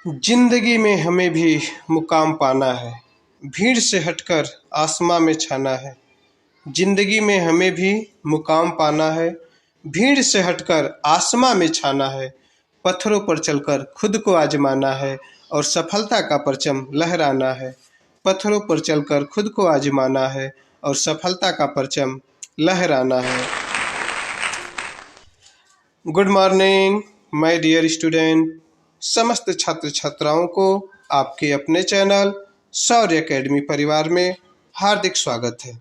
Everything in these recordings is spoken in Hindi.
जिंदगी में हमें भी मुकाम पाना है, भीड़ से हटकर आसमां में छाना है। जिंदगी में हमें भी मुकाम पाना है, भीड़ से हटकर आसमां में छाना है। पत्थरों पर चलकर खुद को आजमाना है और सफलता का परचम लहराना है। पत्थरों पर चलकर खुद को आजमाना है और सफलता का परचम लहराना है। Good morning my dear student. समस्त छात्र छात्राओं को आपके अपने चैनल शौर्य एकेडमी परिवार में हार्दिक स्वागत है।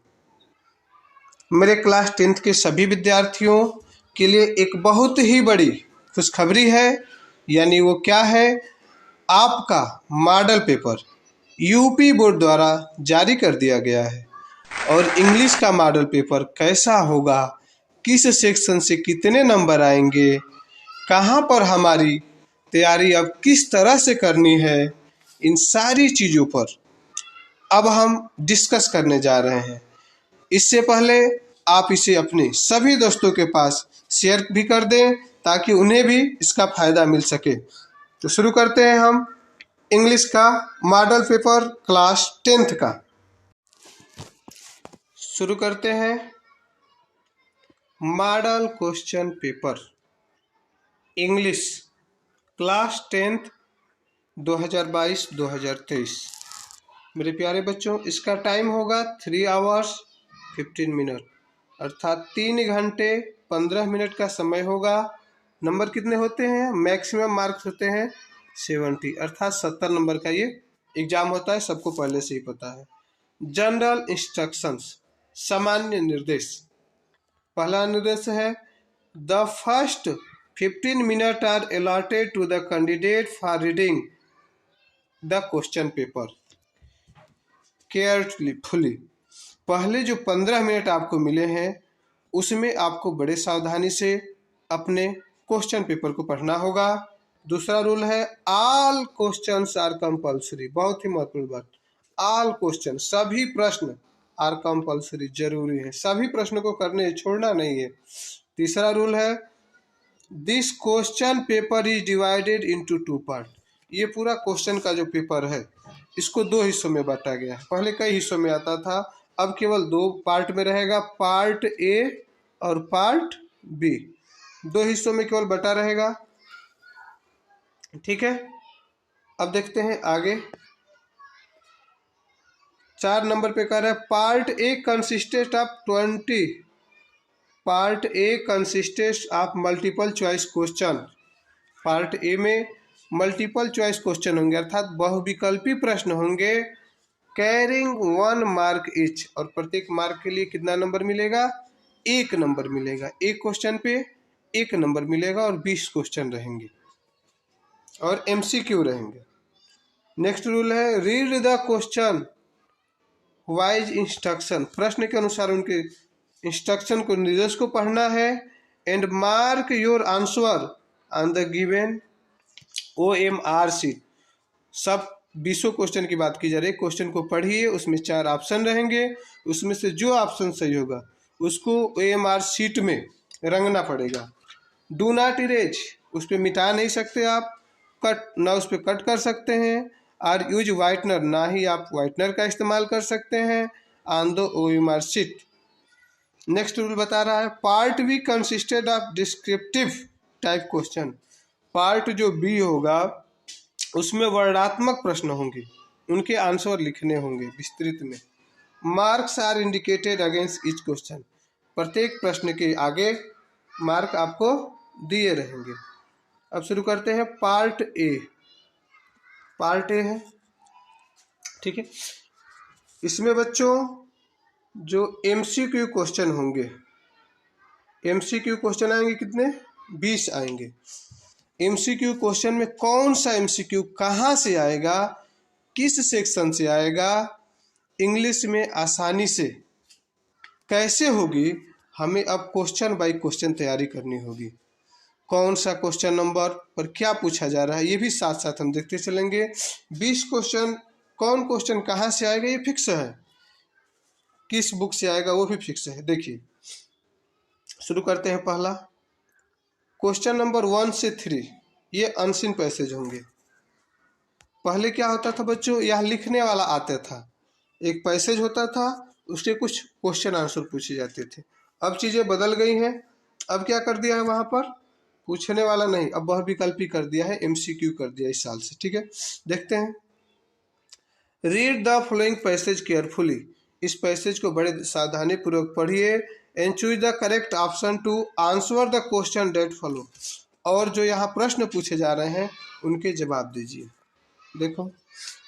मेरे क्लास 10th के सभी विद्यार्थियों के लिए एक बहुत ही बड़ी खुशखबरी है। यानी वो क्या है, आपका मॉडल पेपर यूपी बोर्ड द्वारा जारी कर दिया गया है। और इंग्लिश का मॉडल पेपर कैसा होगा, किस सेक्शन से कितने नंबर आएंगे, कहाँ पर हमारी तैयारी अब किस तरह से करनी है, इन सारी चीज़ों पर अब हम डिस्कस करने जा रहे हैं। इससे पहले आप इसे अपने सभी दोस्तों के पास शेयर भी कर दें ताकि उन्हें भी इसका फ़ायदा मिल सके। तो शुरू करते हैं हम इंग्लिश का मॉडल पेपर क्लास 10th का। शुरू करते हैं model question paper English class 10th 2022-2023। मेरे प्यारे बच्चों, इसका टाइम होगा 3 hours 15 minutes, अर्थात 3 घंटे 15 मिनट का समय होगा। नंबर कितने होते हैं? मैक्सिमम मार्क्स होते हैं 70, अर्थात 70 नंबर का ये एग्जाम होता है, सबको पहले से ही पता है। जनरल इंस्ट्रक्शंस, सामान्य निर्देश। पहला निर्देश है the first 15 minutes are allotted to the candidate for reading the question paper carefully. पहले जो 15 मिनट आपको मिले हैं उसमें आपको बड़े सावधानी से अपने क्वेश्चन पेपर को पढ़ना होगा। दूसरा रूल है ऑल क्वेश्चंस आर कंपल्सरी। बहुत ही महत्वपूर्ण बात, ऑल क्वेश्चन, सभी प्रश्न आर कंपल्सरी, जरूरी है, सभी प्रश्नों को करने छोड़ना नहीं है। तीसरा रूल है this question paper is divided into 2 part. ये पूरा क्वेश्चन का जो पेपर है इसको 2 हिस्सों में बांटा गया है। पहले कई हिस्सों में आता था, अब केवल 2 पार्ट में रहेगा, पार्ट ए और पार्ट बी। 2 हिस्सों में केवल बटा रहेगा, ठीक है। अब देखते हैं आगे। 4 नंबर पे कह रहा है part A consisted of 20। Part A consisted of multiple choice question. Part A में मल्टीपल चॉइस क्वेश्चन होंगे, अर्थात बहुविकल्पी प्रश्न होंगे, कैरिंग 1 मार्क ईच। और प्रत्येक मार्क के लिए कितना नंबर मिलेगा? 1 नंबर मिलेगा। एक क्वेश्चन पे 1 नंबर मिलेगा और 20 क्वेश्चन रहेंगे और MCQ रहेंगे। नेक्स्ट रूल है read the question wise instruction. प्रश्न के अनुसार उनके इंस्ट्रक्शन को, निर्देश को पढ़ना है। And mark your answer on the given OMR sheet. सब 20 क्वेश्चन की बात की जा रही है। क्वेश्चन को पढ़िए, उसमें 4 ऑप्शन रहेंगे, उसमें से जो ऑप्शन सही होगा उसको OMR शीट में रंगना पड़ेगा। डू नॉट इरेज, उस पर मिटा नहीं सकते आप, कट ना उस पर कट कर सकते हैं। आर यूज वाइटनर, ना ही आप वाइटनर का इस्तेमाल कर सकते हैं on the OMR sheet. Next rule बता रहा है part B consisted of descriptive type question. Part जो बी होगा उसमें वर्णनात्मक प्रश्न होंगे, उनके आंसर लिखने होंगे विस्तृत में। Marks are indicated against each question. प्रत्येक प्रश्न के आगे मार्क आपको दिए रहेंगे। अब शुरू करते हैं पार्ट ए। पार्ट ए है, ठीक है। इसमें बच्चों जो MCQ क्वेश्चन होंगे, MCQ क्वेश्चन आएंगे कितने? 20 आएंगे। MCQ क्वेश्चन में कौन सा MCQ कहाँ से आएगा, किस सेक्शन से आएगा, इंग्लिश में आसानी से कैसे होगी, हमें अब क्वेश्चन बाय क्वेश्चन तैयारी करनी होगी। कौन सा क्वेश्चन नंबर पर क्या पूछा जा रहा है ये भी साथ साथ हम देखते चलेंगे। 20 क्वेश्चन, कौन क्वेश्चन कहाँ से आएगा ये फिक्स है, किस बुक से आएगा वो भी फिक्स है। देखिए शुरू करते हैं। पहला क्वेश्चन नंबर 1 से 3 ये अनसीन पैसेज होंगे। पहले क्या होता था बच्चों, यह लिखने वाला आता था, एक पैसेज होता था, उसके कुछ क्वेश्चन आंसर पूछे जाते थे। अब चीज़ें बदल गई हैं। अब क्या कर दिया है वहाँ पर, पूछने वाला नहीं, अब वह विकल्पी कर दिया है, एमसीक्यू कर दिया इस साल से। ठीक है, देखते हैं। Read the following passage carefully, इस पैसेज को बड़े सावधानी पूर्वक पढ़िए। And choose the correct option to answer the question that follow, और जो यहाँ प्रश्न पूछे जा रहे हैं उनके जवाब दीजिए। देखो,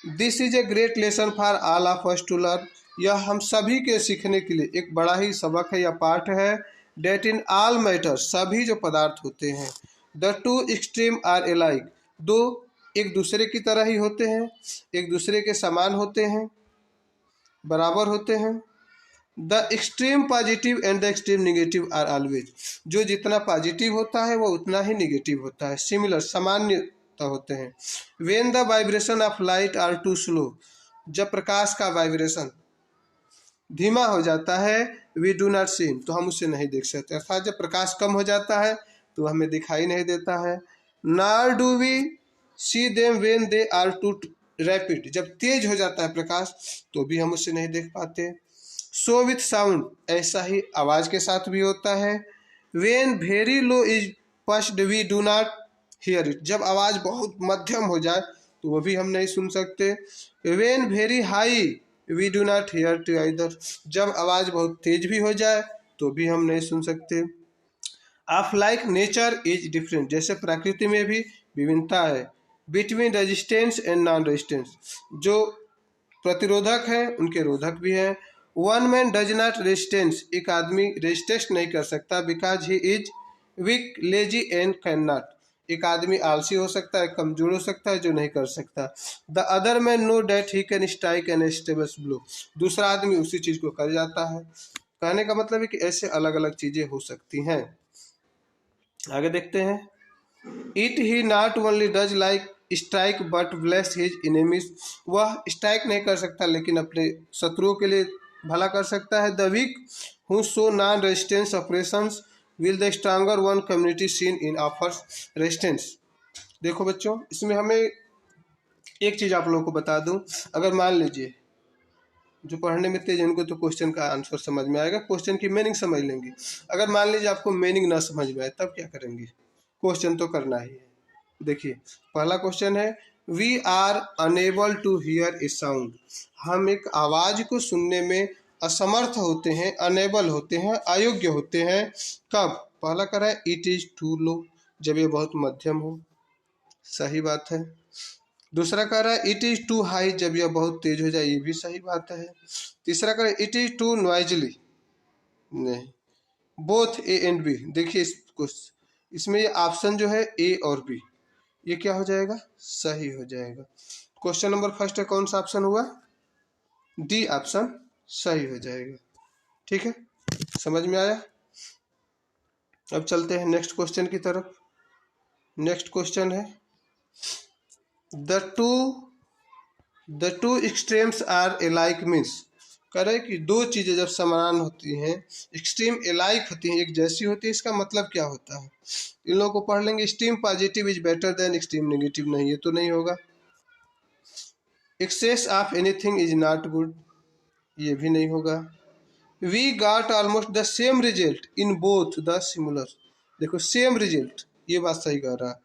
this is a great lesson for all of us to learn, यह हम सभी के सीखने के लिए एक बड़ा ही सबक है या पाठ है। डेट इन ऑल मैटर, सभी जो पदार्थ होते हैं। The two extreme are alike, दो एक दूसरे की तरह ही होते हैं, एक दूसरे के समान होते हैं, बराबर होते हैं। The extreme positive and the extreme negative are always, जो जितना पॉजिटिव होता है वो उतना ही निगेटिव होता है, सिमिलर सामान्यता होते हैं। When the vibration of light are too slow, जब प्रकाश का वाइब्रेशन धीमा हो जाता है, वी डू नॉट सी, तो हम उसे नहीं देख सकते, अर्थात जब प्रकाश कम हो जाता है तो हमें दिखाई नहीं देता है। Nor do we see them when they are too rapid, जब तेज हो जाता है प्रकाश तो भी हम उसे नहीं देख पाते। सो विथ साउंड, ऐसा ही आवाज़ के साथ भी होता है। When very low is passed we do not hear it, जब आवाज़ बहुत मध्यम हो जाए तो वो भी हम नहीं सुन सकते। When very high we do not hear too either, जब आवाज़ बहुत तेज भी हो जाए तो भी हम नहीं सुन सकते। Of like nature is different, जैसे प्रकृति में भी विभिन्नता है। Between resistance and non resistance, जो प्रतिरोधक हैं उनके रोधक भी हैं। One man does not resistance, एक आदमी रेजिस्टेंस नहीं कर सकता, because he is weak lazy and can not, एक आदमी आलसी हो सकता है, कमजोर हो सकता है, जो नहीं कर सकता। The other man know that he can strike an stable blow, दूसरा आदमी उसी चीज को कर जाता है। कहने का मतलब है कि ऐसे अलग अलग चीजें हो सकती हैं। आगे देखते हैं। It he not only does like strike but bless his enemies, वह स्ट्राइक नहीं कर सकता लेकिन अपने शत्रुओं के लिए भला कर सकता है। The weak who show non resistance operations will the stronger one community seen in offers resistance. देखो बच्चों, इसमें हमें एक चीज़ आप लोगों को बता दूं, अगर मान लीजिए जो पढ़ने में तेज उनको तो क्वेश्चन का आंसर समझ में आएगा, क्वेश्चन की मीनिंग समझ लेंगे। अगर मान लीजिए आपको मीनिंग ना समझ में आए तब क्या करेंगे, क्वेश्चन तो करना ही है। देखिए, पहला क्वेश्चन है, we are unable to hear a sound, हम एक आवाज़ को सुनने में असमर्थ होते हैं, अनेबल होते हैं, अयोग्य होते हैं। कब? पहला कह रहा है इट इज़ टू लो, जब ये बहुत मध्यम हो, सही बात है। दूसरा कह रहा है इट इज़ टू हाई, जब यह बहुत तेज हो जाए, ये भी सही बात है। तीसरा कह रहा है इट इज़ टू नॉइजली, नहीं, बोथ ए एंड बी। देखिए इसमें ये ऑप्शन जो है ए और बी, ये क्या हो जाएगा, सही हो जाएगा। क्वेश्चन नंबर फर्स्ट है, कौन सा ऑप्शन हुआ, डी ऑप्शन सही हो जाएगा। ठीक है, समझ में आया। अब चलते हैं नेक्स्ट क्वेश्चन की तरफ। नेक्स्ट क्वेश्चन है, the two extremes are alike means, कह रहे कि दो चीज़ें जब समान होती हैं, एक्सट्रीम एलाइक होती हैं, एक जैसी होती है, इसका मतलब क्या होता है। इन लोगों को पढ़ लेंगे। Extreme positive is better than extreme negative, नहीं, ये तो नहीं होगा। Excess of anything is not good, ये भी नहीं होगा। We got almost the same result in both the similar, देखो सेम रिजल्ट, ये बात सही कह रहा है।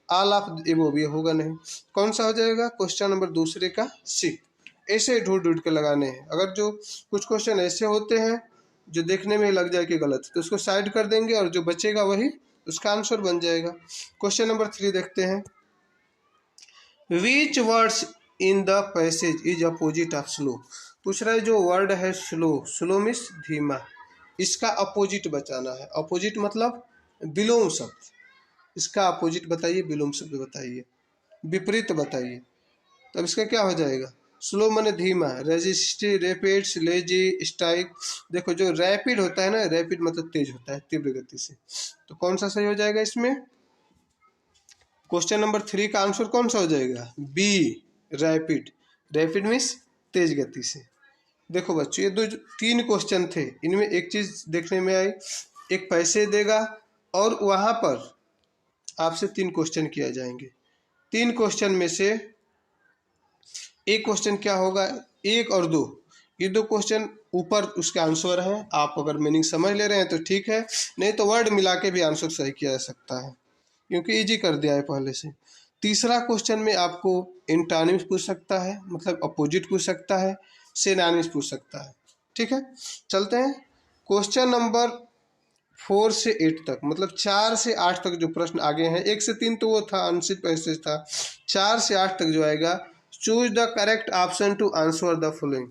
ऑल ऑफ एबोव, ये होगा नहीं। कौन सा हो जाएगा, क्वेश्चन नंबर दूसरे का सी। ऐसे ढूंढ ढूंढ के लगाने हैं। अगर जो कुछ क्वेश्चन ऐसे होते हैं जो देखने में लग जाए कि गलत, तो उसको साइड कर देंगे और जो बचेगा वही उसका आंसर बन जाएगा। क्वेश्चन नंबर 3 देखते हैं। विच words in the passage is opposite of slow, पूछ रहा है जो वर्ड है स्लो, स्लो मीन्स धीमा, इसका अपोजिट बचाना है। अपोजिट मतलब विलोम शब्द, इसका अपोजिट बताइए, विलोम शब्द बताइए, विपरीत बताइए। तब इसका क्या हो जाएगा, स्लो माने धीमा, रेजिस्टी, रैपिड्स, लेजी, स्ट्राइक। देखो जो रैपिड होता है ना, रैपिड मतलब तेज होता है, तीव्र गति से, तो कौन सा सही हो जाएगा इसमें, क्वेश्चन नंबर 3 का आंसर कौन सा हो जाएगा, बी, रैपिड। रैपिड मीन्स तेज गति से। देखो बच्चों, ये 3 क्वेश्चन थे, इनमें एक चीज देखने में आई, एक पैसे देगा और वहां पर आपसे 3 क्वेश्चन किया जाएंगे। 3 क्वेश्चन में से एक क्वेश्चन क्या होगा, 1 और 2, ये 2 क्वेश्चन ऊपर उसके आंसर हैं। आप अगर मीनिंग समझ ले रहे हैं तो ठीक है, नहीं तो वर्ड मिला के भी आंसर सही किया जा सकता है, क्योंकि इजी कर दिया है पहले से। तीसरा क्वेश्चन में आपको एंटोनिम्स पूछ सकता है, मतलब अपोजिट पूछ सकता है, सिनोनिम्स पूछ सकता है। ठीक है, चलते हैं क्वेश्चन नंबर 4 से 8 तक, मतलब 4 से 8 तक जो प्रश्न आगे हैं, 1 से 3 तो वो था अनसिप पैसेज था, 4 से 8 तक जो आएगा, choose the correct option to answer the following.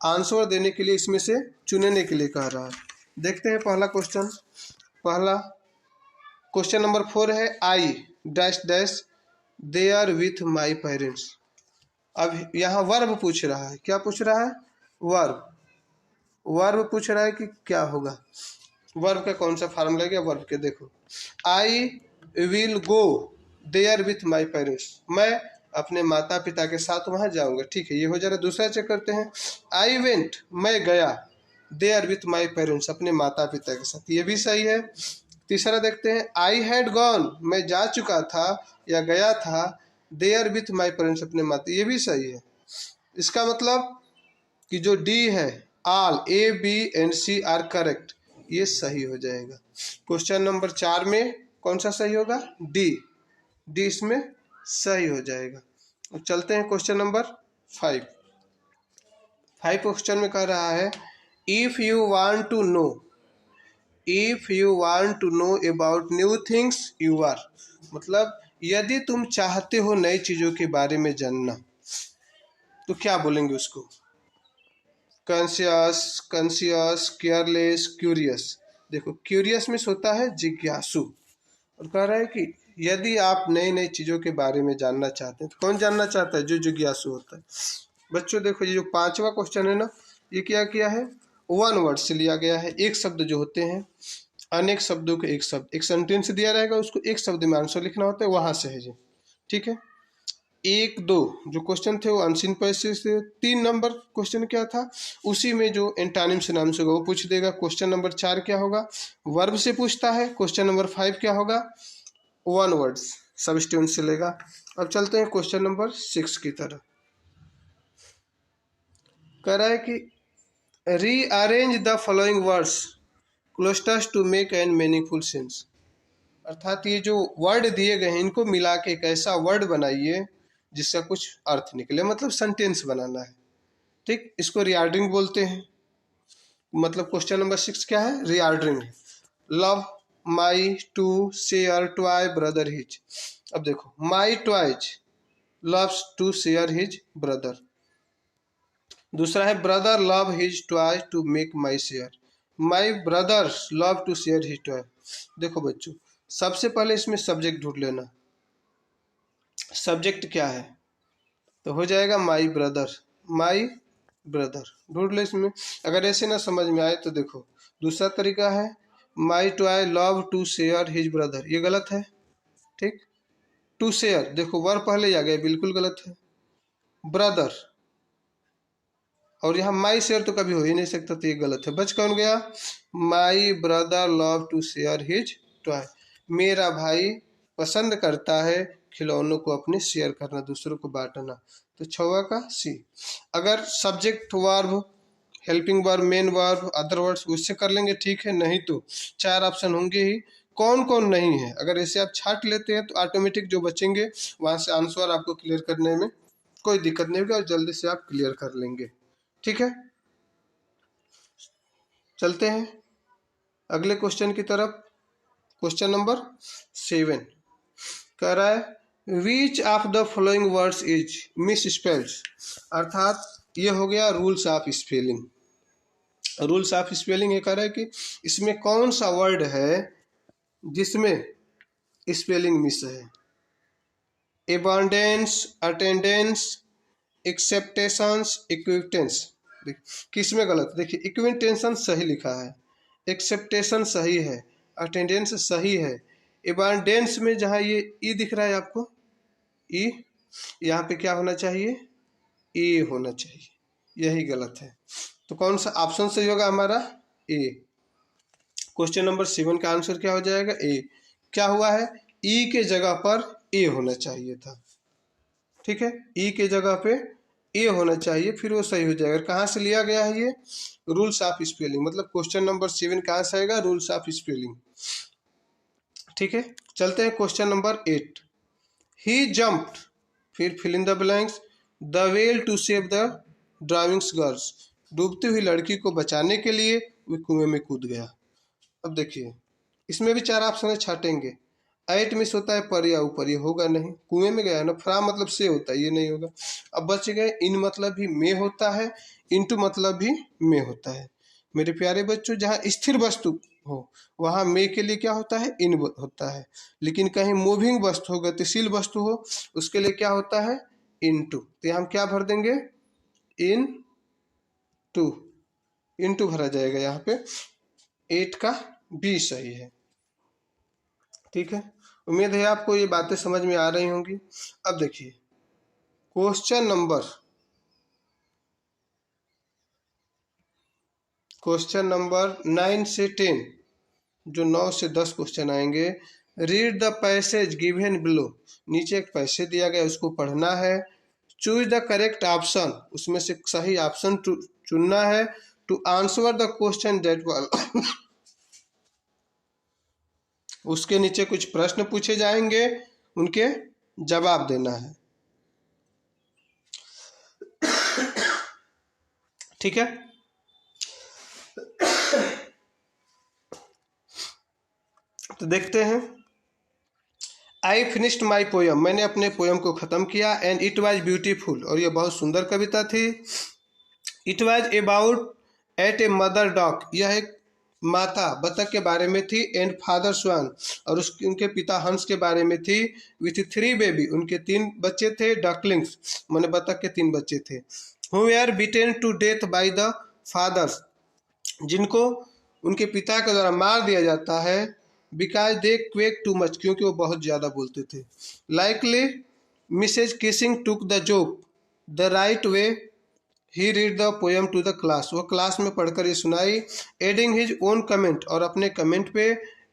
Answer देने के लिए इसमें से चुनने के लिए कह रहा है। देखते हैं पहला क्वेश्चन। पहला क्वेश्चन नंबर 4 है, I dash dash there with my parents. अब यहाँ वर्ब पूछ रहा है, क्या पूछ रहा है, वर्ब। वर्ब पूछ रहा है कि क्या होगा, वर्ब का कौन सा फार्मूला गया, वर्ब के देखो, I will go there with my parents, मैं अपने माता पिता के साथ वहाँ जाऊँगा। ठीक है, ये हो जा रहा है। दूसरा चेक करते हैं, आई वेंट, मैं गया, देयर विथ माई पेरेंट्स, अपने माता पिता के साथ, ये भी सही है। तीसरा देखते हैं, आई हैड गॉन, मैं जा चुका था या गया था, देयर विथ माई पेरेंट्स, अपने माता, ये भी सही है। इसका मतलब कि जो डी है, all A B and C are correct, ये सही हो जाएगा। क्वेश्चन नंबर 4 में कौन सा सही होगा, डी, डी इसमें सही हो जाएगा। अब चलते हैं क्वेश्चन नंबर 5। 5 क्वेश्चन में कह रहा है, if you want to know, if you want to know about new things you are, मतलब यदि तुम चाहते हो नई चीज़ों के बारे में जानना, तो क्या बोलेंगे उसको, कॉन्शियस, कॉन्शियस, केयरलेस, क्यूरियस। देखो क्यूरियस में होता है जिज्ञासु, और कह रहा है कि यदि आप नई नई चीज़ों के बारे में जानना चाहते हैं, तो कौन जानना चाहता है, जो जिज्ञासु होता है। बच्चों देखो, ये जो 5वां क्वेश्चन है ना, ये क्या किया है, 1 वर्ड से लिया गया है। एक शब्द जो होते हैं, अनेक शब्दों के एक शब्द, एक सेंटेंस दिया रहेगा, उसको एक शब्द में आंसर लिखना होता है, वहाँ से है जी। ठीक है, 1, 2 जो क्वेश्चन थे वो अनसीन पैसेज से। 3 नंबर क्वेश्चन क्या था, उसी में जो एंटोनिम सिनोनिम्स होगा वो पूछ देगा। क्वेश्चन नंबर 4 क्या होगा, वर्ब से पूछता है। क्वेश्चन नंबर 5 क्या होगा, 1 वर्ड्स सब्स्टिट्यूट से लेगा। अब चलते हैं क्वेश्चन नंबर 6 की तरफ। कह रहा है कि rearrange the following words closest to make an meaningful sense, अर्थात ये जो वर्ड दिए गए हैं इनको मिला के एक ऐसा वर्ड बनाइए जिसका कुछ अर्थ निकले, मतलब सेंटेंस बनाना है। ठीक, इसको रीऑर्डरिंग बोलते हैं। मतलब क्वेश्चन नंबर 6 क्या है, reordering. Love my to share toy brother his. अब देखो, my toys loves to share his brother. दूसरा है, brother love his toy to make my share, my brother love to share his toy. देखो बच्चों, सबसे पहले इसमें सब्जेक्ट ढूंढ लेना। सब्जेक्ट क्या है, तो हो जाएगा माई ब्रदर, माई ब्रदर ढूंढ ले इसमें। अगर ऐसे ना समझ में आए तो देखो, दूसरा तरीका है, my toy love to share his brother, ये गलत है। ठीक, टू शेयर, देखो वर्ब पहले आ गया, बिल्कुल गलत है। ब्रदर, और यहाँ माई शेयर तो कभी हो ही नहीं सकता, तो ये गलत है। बच कौन गया, my brother love to share his toy, मेरा भाई पसंद करता है खिलौनों को अपने शेयर करना, दूसरों को बांटना। तो 6वां का सी। अगर subject verb, helping verb, main verb, other words, उससे कर लेंगे ठीक है, नहीं तो 4 ऑप्शन होंगे ही। कौन कौन नहीं है, अगर ऐसे आप छाट लेते हैं तो ऑटोमेटिक जो बचेंगे वहाँ से आंसर आपको क्लियर करने में कोई दिक्कत नहीं होगी और जल्दी से आप क्लियर कर लेंगे। ठीक है, चलते हैं अगले क्वेश्चन की तरफ। क्वेश्चन नंबर 7 कह रहा है, which of the following words is miss spelled, अर्थात ये हो गया rules of spelling. Rules of spelling ये कह रहा है कि इसमें कौन सा वर्ड है जिसमें स्पेलिंग मिस है। Abundance, attendance, acceptations, acquittance. किस में गलत, देखिए इक्विटेंशन सही लिखा है, एक्सेप्टेशन सही है, अटेंडेंस सही है। एबंडेंस में जहाँ ये ई दिख रहा है आपको, ई, यहाँ पे क्या होना चाहिए, ए होना चाहिए, यही गलत है। तो कौन सा ऑप्शन सही होगा हमारा, ए। क्वेश्चन नंबर 7 का आंसर क्या हो जाएगा, ए। क्या हुआ है, ई के जगह पर ए होना चाहिए था। ठीक है, ई के जगह पे ए होना चाहिए, फिर वो सही हो जाएगा। कहाँ से लिया गया है ये? रूल्स ऑफ स्पेलिंग, मतलब क्वेश्चन नंबर 7 कहाँ से आएगा? Rules of spelling. ठीक है, चलते हैं क्वेश्चन नंबर 8। ही जम्प्ड, फिर fill in the blanks, the well to save the drivings girls. डूबती हुई लड़की को बचाने के लिए वो कुएं में कूद गया। अब देखिए, इसमें भी 4 ऑप्शन छाटेंगे। एट मिस होता है पर या ऊपर, ये होगा नहीं। कुएं में गया ना, फ्रा मतलब से होता है, ये नहीं होगा। अब बच गए, इन मतलब भी में होता है, इनटू मतलब भी में होता है। मेरे प्यारे बच्चों, जहाँ स्थिर वस्तु हो वहाँ में के लिए क्या होता है? इन होता है। लेकिन कहीं मूविंग वस्तु हो, गतिशील वस्तु हो, उसके लिए क्या होता है? इनटू। तो यहाँ हम क्या भर देंगे? इन टू, इनटू भरा जाएगा यहाँ पे। 8 का बी सही है। ठीक है, उम्मीद है आपको ये बातें समझ में आ रही होंगी। अब देखिए क्वेश्चन नंबर 9 से 10, जो 9 से 10 क्वेश्चन आएंगे। Read the passage given below, नीचे एक पैसेज दिया गया, उसको पढ़ना है। चूज द करेक्ट ऑप्शन, उसमें से सही ऑप्शन चुनना है। To answer the question that was उसके नीचे कुछ प्रश्न पूछे जाएंगे, उनके जवाब देना है। ठीक है, तो देखते हैं। आई फिनिश्ड माई पोयम, मैंने अपने पोयम को ख़त्म किया। एंड इट वॉज ब्यूटीफुल, और ये बहुत सुंदर कविता थी। It was about at a mother dog, यह एक माता बतख के बारे में थी। एंड फादर स्वान, और उसके उनके पिता हंस के बारे में थी। विथ 3 बेबी, उनके 3 बच्चे थे। डकलिंग्स माने बतख के 3 बच्चे थे। Who were beaten to death by the fathers, जिनको उनके पिता के द्वारा मार दिया जाता है। Because they quack too much, क्योंकि वो बहुत ज़्यादा बोलते थे। Likely Mrs Kissing took the joke the right way, he read the poem to the class, वो क्लास में पढ़कर ये सुनाई। एडिंग हिज ओन कमेंट, और अपने कमेंट पे।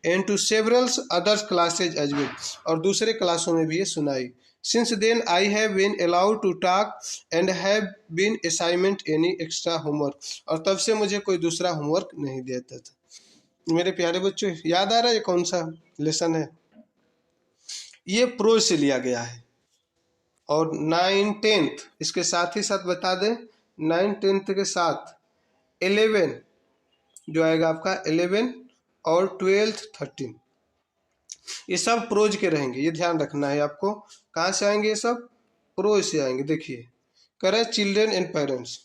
And to severals others classes as well, और दूसरे क्लासों में भी ये सुनाई। Since then I have been allowed to talk and have been assignment any extra homework, और तब से मुझे कोई दूसरा होमवर्क नहीं देता था। मेरे प्यारे बच्चों, याद आ रहा है ये कौन सा लेसन है? ये प्रोज से लिया गया है। और 9 10th इसके साथ ही साथ बता दें, 9 10th के साथ 11 जो आएगा आपका 11 और 12th 13, ये सब प्रोज के रहेंगे, ये ध्यान रखना है आपको। कहाँ से आएंगे? ये सब प्रोज से आएंगे। देखिए, करें चिल्ड्रेन एंड पेरेंट्स,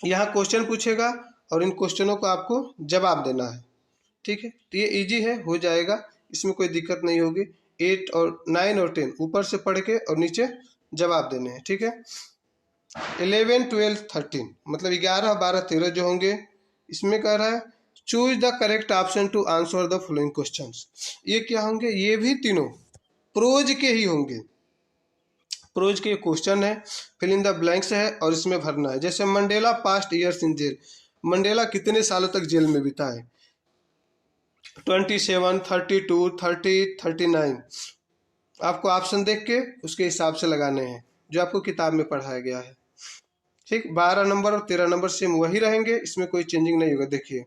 यहाँ क्वेश्चन पूछेगा और इन क्वेश्चनों को आपको जवाब देना है। ठीक है, तो ये इजी है, हो जाएगा, इसमें कोई दिक्कत नहीं होगी। 8 और 9 और 10 ऊपर से पढ़ के और नीचे जवाब देने हैं। ठीक है, 11 12 13 मतलब 11 12 13 जो होंगे, इसमें कह रहा है choose the correct option to answer the following questions. ये क्या होंगे? ये भी तीनों प्रोज के ही होंगे। प्रोज के क्वेश्चन है, फिल इन द ब्लैंक्स है, और इसमें भरना है। जैसे Mandela passed years in jail, Mandela कितने सालों तक जेल में बिताए? 27 32 30 39, आपको ऑप्शन देख के उसके हिसाब से लगाने हैं जो आपको किताब में पढ़ाया गया है। ठीक, 12 नंबर और 13 नंबर सेम वही रहेंगे, इसमें कोई चेंजिंग नहीं होगा। देखिए,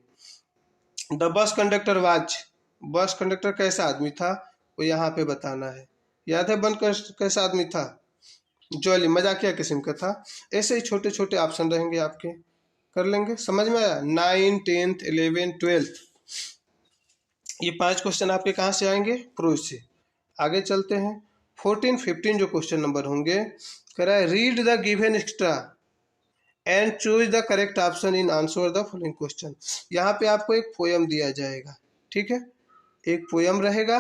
the bus conductor was, bus conductor कैसा आदमी था वो यहाँ पे बताना है। याद है कैसा आदमी था? जॉली, मजाकिया किस्म का था। ऐसे ही छोटे छोटे ऑप्शन रहेंगे आपके, कर लेंगे। समझ में आया? 9 10th 11 12th, ये 5 क्वेश्चन आपके कहाँ से आएंगे? प्रोज से। आगे चलते हैं। 14 15 जो क्वेश्चन नंबर होंगे, कह रहा है read the given extra and choose the correct option in answer the following question. यहाँ पे आपको एक पोयम दिया जाएगा। ठीक है, एक पोयम रहेगा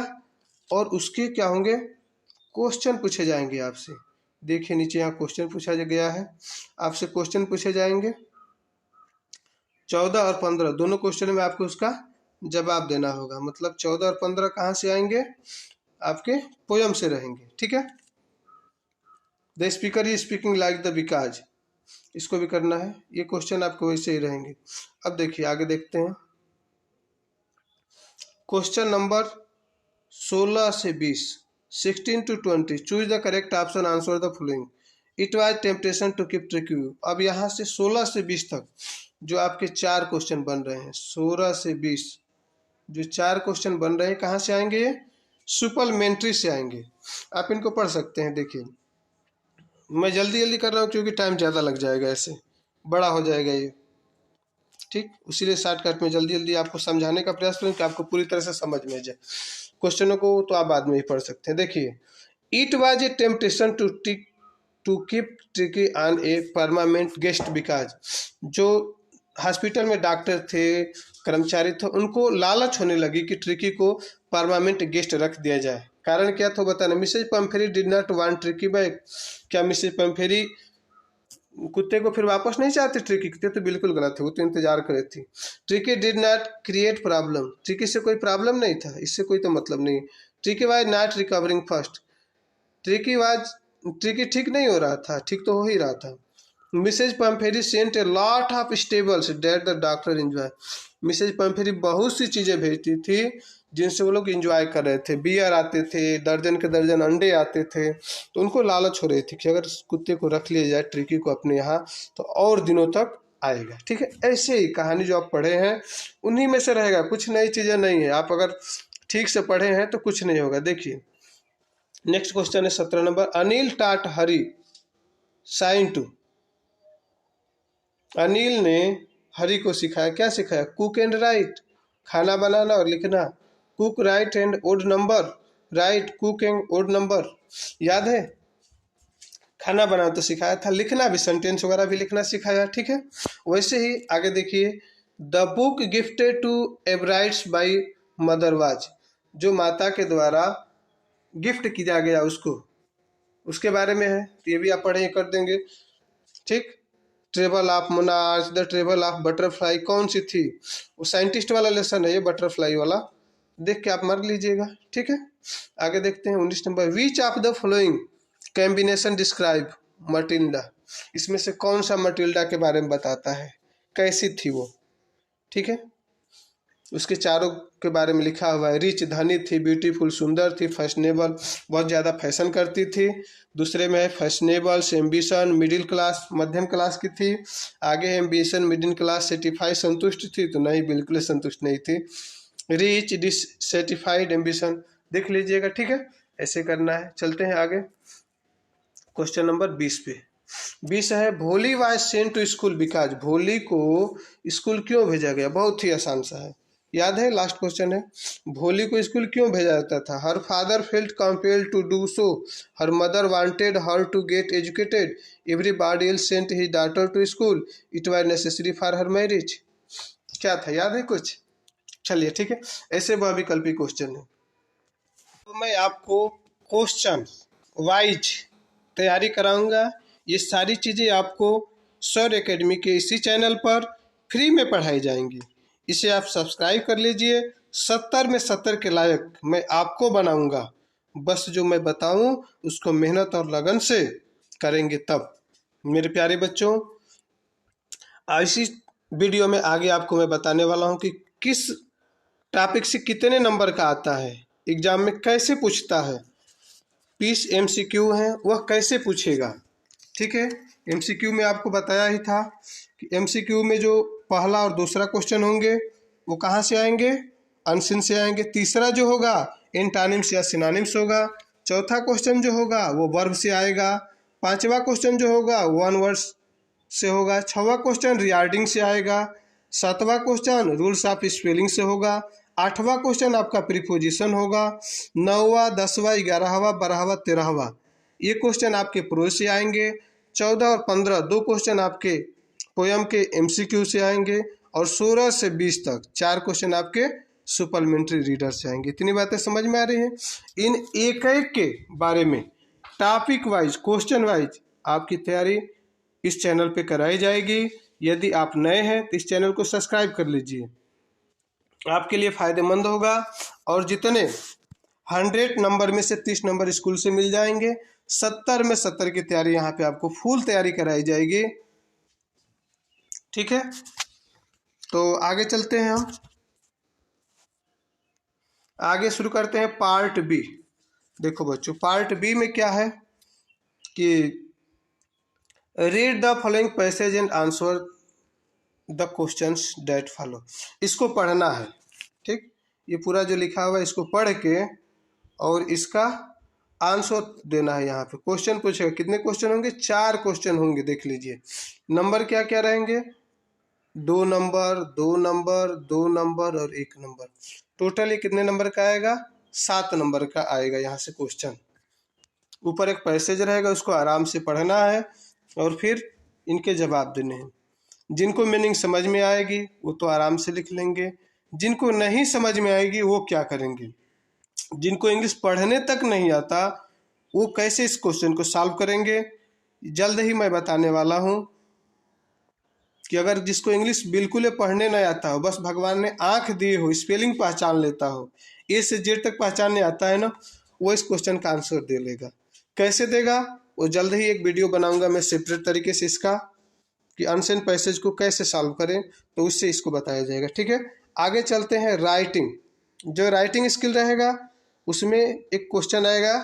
और उसके क्या होंगे? क्वेश्चन पूछे जाएंगे आपसे। देखिए नीचे यहाँ क्वेश्चन पूछा गया है, आपसे क्वेश्चन पूछे जाएंगे। 14 और 15 दोनों क्वेश्चन में आपको उसका जवाब देना होगा। मतलब 14 और 15 कहाँ से आएंगे? आपके पोयम से रहेंगे। ठीक है, the speaker is speaking like the because, इसको भी करना है। ये क्वेश्चन आपको वैसे ही रहेंगे। अब देखिए आगे देखते हैं। क्वेश्चन नंबर 16 से 20, 16 to 20, choose the correct option answer the following. It was temptation to keep trick you. अब यहाँ से 16 से 20 तक जो आपके 4 क्वेश्चन बन रहे हैं, 16 से 20 जो 4 क्वेश्चन बन रहे हैं, कहाँ से आएंगे? ये सुपलमेंट्री से आएंगे। आप इनको पढ़ सकते हैं। देखिए मैं जल्दी जल्दी कर रहा हूँ क्योंकि टाइम ज़्यादा लग जाएगा, ऐसे बड़ा हो जाएगा ये, ठीक। इसीलिए शॉर्टकट में जल्दी जल्दी आपको समझाने का प्रयास करूँ कि आपको पूरी तरह से समझ में आ जाए। क्वेश्चनों को तो आप बाद में ही पढ़ सकते हैं। देखिए, it was a temptation to keep tricky on a permanent guest because, जो हॉस्पिटल में डॉक्टर थे, कर्मचारी थे, उनको लालच होने लगी कि ट्रिकी को परमानेंट गेस्ट रख दिया जाए। कारण क्या था बताना। Mrs Pumphrey did not want Tricki back. क्या मिसेज पम्फेरी कुत्ते को फिर वापस नहीं चाहते? ट्रिकी कुत्ते तो बिल्कुल गलत है, वो तो इंतजार कर रही थी। Tricky did not create problem. Tricky से कोई प्रॉब्लम नहीं था, इससे कोई तो मतलब नहीं। Tricky was not recovering first. Tricky ठीक नहीं हो रहा था, ठीक तो हो ही रहा था। Mrs Pumphrey sent a lot of stables date the doctor enjoy. Mrs Pumphrey बहुत सी चीज़ें भेजती थी जिनसे वो लोग एंजॉय कर रहे थे। बियर आते थे, दर्जन के दर्जन अंडे आते थे, तो उनको लालच हो रही थी कि अगर कुत्ते को रख लिया जाए ट्रिकी को अपने यहाँ तो और दिनों तक आएगा, ठीक है। ऐसे ही कहानी जो आप पढ़े हैं उन्हीं में से रहेगा, कुछ नई चीज़ें नहीं है। आप अगर ठीक से पढ़े हैं तो कुछ नहीं होगा। देखिए नेक्स्ट क्वेश्चन है 17 नंबर। अनिल टाट हरी साइन टू। अनिल ने हरी को सिखाया, क्या सिखाया? कुक एंड राइट, खाना बनाना और लिखना। Cook write and odd number, write cook and odd number, याद है? खाना बनाना तो सिखाया था, लिखना भी, सेंटेंस वगैरह भी लिखना सिखाया, ठीक है। वैसे ही आगे देखिए, the book gifted to Ebrights by mother was, जो माता के द्वारा गिफ्ट किया गया उसको, उसके बारे में है, तो ये भी आप पढ़े कर देंगे, ठीक। Travel of monarch, the travel of butterfly कौन सी थी? वो साइंटिस्ट वाला लेसन है ये, बटरफ्लाई वाला, देख के आप मर लीजिएगा, ठीक है। आगे देखते हैं 19 number. Which of the following combination describe Matilda. इसमें से कौन सा मटिल्डा के बारे में बताता है, कैसी थी वो, ठीक है। उसके चारों के बारे में लिखा हुआ है। रिच धनी थी, ब्यूटीफुल सुंदर थी, फैशनेबल बहुत ज़्यादा फैशन करती थी। दूसरे में है फैशनेबल, एम्बिशन मिडिल क्लास मध्यम क्लास की थी। आगे एम्बिशन मिडिल क्लास, सेटिफाइड संतुष्ट थी, तो नहीं, बिल्कुल संतुष्ट नहीं थी। रिच डिससेटिफाइड, एम्बिशन देख लीजिएगा, ठीक है। ऐसे करना है। चलते हैं आगे क्वेश्चन नंबर 20 पे। 20 है, Bholi was sent to school because. Bholi को स्कूल क्यों भेजा गया? बहुत ही आसान सा है, याद है? लास्ट क्वेश्चन है, भोली को स्कूल क्यों भेजा जाता था? Her father felt compelled to do so, her mother wanted her to get educated, everybody else sent his daughter to school, it was necessary for her marriage. क्या था, याद है कुछ? चलिए ठीक है, ऐसे बहुविकल्पी क्वेश्चन है। तो मैं आपको क्वेश्चन वाइज तैयारी कराऊंगा। ये सारी चीज़ें आपको सौर एकेडमी के इसी चैनल पर फ्री में पढ़ाई जाएंगी। इसे आप सब्सक्राइब कर लीजिए। 70 में 70 के लायक मैं आपको बनाऊंगा। बस जो मैं बताऊं उसको मेहनत और लगन से करेंगे तब। मेरे प्यारे बच्चों, इसी वीडियो में आगे आपको मैं बताने वाला हूं कि किस टॉपिक से कितने नंबर का आता है, एग्जाम में कैसे पूछता है, 20 MCQ हैं वह कैसे पूछेगा, ठीक है। MCQ में आपको बताया ही था कि MCQ में जो पहला और दूसरा क्वेश्चन होंगे वो कहाँ से आएंगे? अनसिन से आएंगे। तीसरा जो होगा एंटानिम्स या सिनोनिम्स होगा। चौथा क्वेश्चन जो होगा वो वर्ब से आएगा। पांचवा क्वेश्चन जो होगा वन वर्ड्स से होगा। छठवां क्वेश्चन रिगार्डिंग से आएगा। सातवां क्वेश्चन रूल्स ऑफ स्पेलिंग से होगा। आठवां क्वेश्चन आपका प्रीपोजिशन होगा। 9वां 10वां 11वां 12वां 13वां ये क्वेश्चन आपके प्रोज से आएंगे। 14 और 15 दो क्वेश्चन आपके पोयम के MCQ से आएंगे। और 16 से 20 तक 4 क्वेश्चन आपके सुपरमेंट्री रीडर से आएंगे। इतनी बातें समझ में आ रही हैं? इन एक एक के बारे में टॉपिक वाइज क्वेश्चन वाइज आपकी तैयारी इस चैनल पे कराई जाएगी। यदि आप नए हैं तो इस चैनल को सब्सक्राइब कर लीजिए, आपके लिए फ़ायदेमंद होगा। और जितने 100 नंबर में से 30 नंबर स्कूल से मिल जाएंगे। 70 में 70 की तैयारी यहाँ पे आपको फुल तैयारी कराई जाएगी, ठीक है। तो आगे चलते हैं, हम आगे शुरू करते हैं पार्ट बी। देखो बच्चों, पार्ट बी में क्या है कि read the following passage and answer the questions that follow. इसको पढ़ना है, ठीक। ये पूरा जो लिखा हुआ है इसको पढ़ के और इसका आंसर देना है। यहाँ पे क्वेश्चन पूछेगा, कितने क्वेश्चन होंगे? 4 क्वेश्चन होंगे, देख लीजिए। नंबर क्या क्या रहेंगे? 2 नंबर, 2 नंबर, 2 नंबर और 1 नंबर। टोटल ये कितने नंबर का आएगा? 7 नंबर का आएगा यहाँ से क्वेश्चन। ऊपर एक पैसेज रहेगा, उसको आराम से पढ़ना है और फिर इनके जवाब देने हैं। जिनको मीनिंग समझ में आएगी वो तो आराम से लिख लेंगे, जिनको नहीं समझ में आएगी वो क्या करेंगे? जिनको इंग्लिश पढ़ने तक नहीं आता वो कैसे इस क्वेश्चन को सॉल्व करेंगे, जल्द ही मैं बताने वाला हूँ। कि अगर जिसको इंग्लिश बिल्कुल पढ़ने नहीं आता हो, बस भगवान ने आंख दिए हो, स्पेलिंग पहचान लेता हो, ए से जेड तक पहचानने आता है ना, वो इस क्वेश्चन का आंसर दे लेगा। कैसे देगा वो जल्द ही एक वीडियो बनाऊंगा मैं सेपरेट तरीके से इसका, कि अनसेन पैसेज को कैसे सॉल्व करें, तो उससे इसको बताया जाएगा। ठीक है, आगे चलते हैं। राइटिंग, जो राइटिंग स्किल रहेगा उसमें एक क्वेश्चन आएगा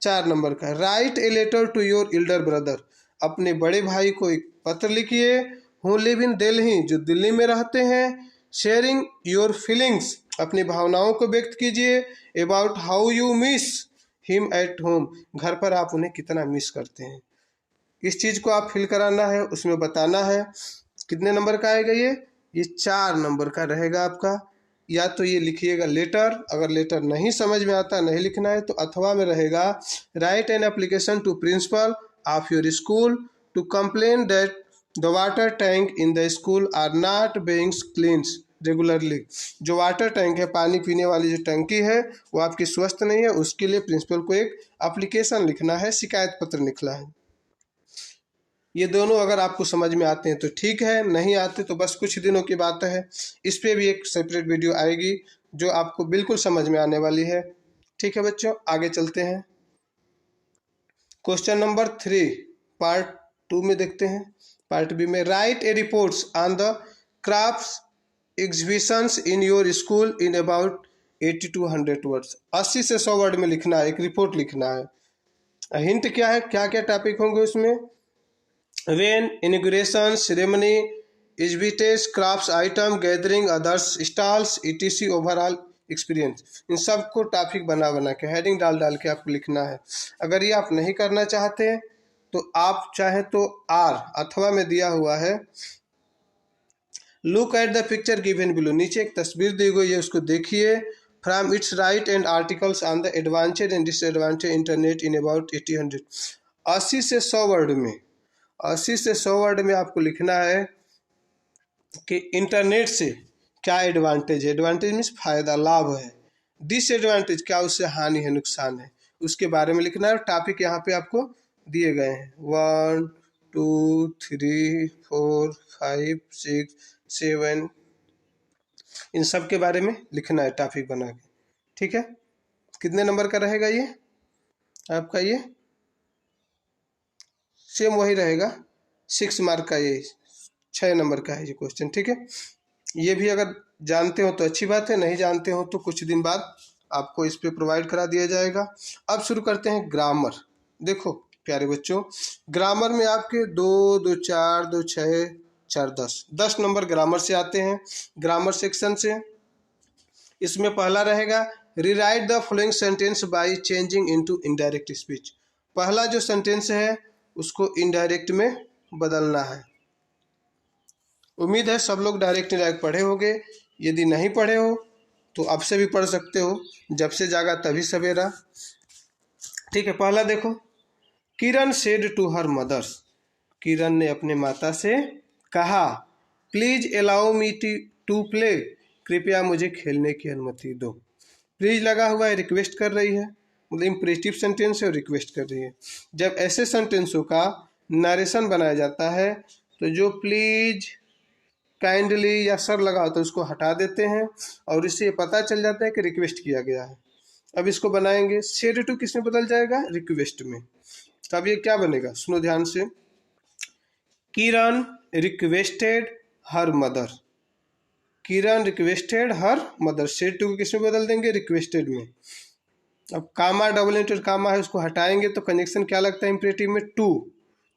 4 नंबर का। Write a letter to your elder brother. अपने बड़े भाई को एक पत्र लिखिए। हु लिव इन दिल्ली, जो दिल्ली में रहते हैं। शेयरिंग योर फीलिंग्स, अपनी भावनाओं को व्यक्त कीजिए। About how you miss him at home, घर पर आप उन्हें कितना मिस करते हैं। इस चीज़ को आप फिल कराना है, उसमें बताना है। कितने नंबर का आएगा ये 4 नंबर का रहेगा आपका। या तो ये लिखिएगा लेटर, अगर लेटर नहीं समझ में आता, नहीं लिखना है तो अथवा में रहेगा write an application to principal of your school to complain that the water tank in the school are not being cleans regularly. जो वाटर टैंक है, पानी पीने वाली जो टंकी है, वो आपकी स्वस्थ नहीं है, उसके लिए प्रिंसिपल को एक एप्लीकेशन लिखना है, शिकायत पत्र लिखना है। ये दोनों अगर आपको समझ में आते हैं तो ठीक है, नहीं आते तो बस कुछ दिनों की बात है। इस पे भी एक सेपरेट वीडियो आएगी जो आपको बिल्कुल समझ में आने वाली है। ठीक है बच्चों, आगे चलते हैं। क्वेश्चन नंबर 3 पार्ट 2 में देखते हैं। पार्ट बी में right A reports on the crafts exhibitions in your school in about 80 to 100 words. 80 से 100 वर्ड में लिखना है, एक रिपोर्ट लिखना है। हिंट क्या है, क्या क्या टॉपिक होंगे उसमें? When, inauguration ceremony, exhibits, crafts item, gathering, others stalls, ETC, overall experience. इन सब को टॉपिक बना बना के, हेडिंग डाल डाल के आपको लिखना है। अगर ये आप नहीं करना चाहते तो आप चाहे तो आर अथवा में दिया हुआ है, look at the picture given below, नीचे एक तस्वीर दी गई है, उसको देखिए। From its right and articles on the advantage and disadvantage internet in about 80-100। 80 से 100 वर्ड में, 80 से 100 वर्ड में आपको लिखना है कि इंटरनेट से क्या एडवांटेज है। एडवांटेज मीन्स फायदा, लाभ है। डिसएडवांटेज क्या, उससे हानि है, नुकसान है, उसके बारे में लिखना है। टॉपिक यहाँ पे आपको दिए गए हैं 1 2 3 4 5 6 7, इन सब के बारे में लिखना है टॉपिक बना के। ठीक है, कितने नंबर का रहेगा ये आपका? ये सेम वही रहेगा, 6 मार्क का, ये 6 नंबर का है ये क्वेश्चन। ठीक है, ये भी अगर जानते हो तो अच्छी बात है, नहीं जानते हो तो कुछ दिन बाद आपको इस पे प्रोवाइड करा दिया जाएगा। अब शुरू करते हैं ग्रामर। देखो प्यारे बच्चों, ग्रामर में आपके 2 2 4 2 6 4 10 नंबर ग्रामर से आते हैं, ग्रामर सेक्शन से। इसमें पहला रहेगा rewrite the following sentence by changing into indirect speech. पहला जो सेंटेंस है उसको इनडायरेक्ट में बदलना है। उम्मीद है सब लोग डायरेक्ट इनडायरेक्ट पढ़े होंगे। यदि नहीं पढ़े हो तो अब से भी पढ़ सकते हो, जब से जागा तभी सवेरा। ठीक है, पहला देखो, Kiran said to her mother. Kiran ने अपने माता से कहा, please allow me to play, कृपया मुझे खेलने की अनुमति दो। प्लीज लगा हुआ है, रिक्वेस्ट कर रही है, मतलब इम्परेटिव सेंटेंस है और रिक्वेस्ट कर रही है। जब ऐसे सेंटेंसों का नरेशन बनाया जाता है तो जो प्लीज, काइंडली या सर लगा होता है उसको हटा देते हैं और इससे ये पता चल जाता है कि रिक्वेस्ट किया गया है। अब इसको बनाएंगे, सेड टू किस में बदल जाएगा? रिक्वेस्ट में। तो अब ये क्या बनेगा, सुनो ध्यान से। Kiran requested her mother, Kiran requested her mother. Said to को किस में बदल देंगे? रिक्वेस्टेड में। अब कामा, डबल इंटेड कामा है, उसको हटाएंगे तो कनेक्शन क्या लगता है इम्परेटिव में? टू।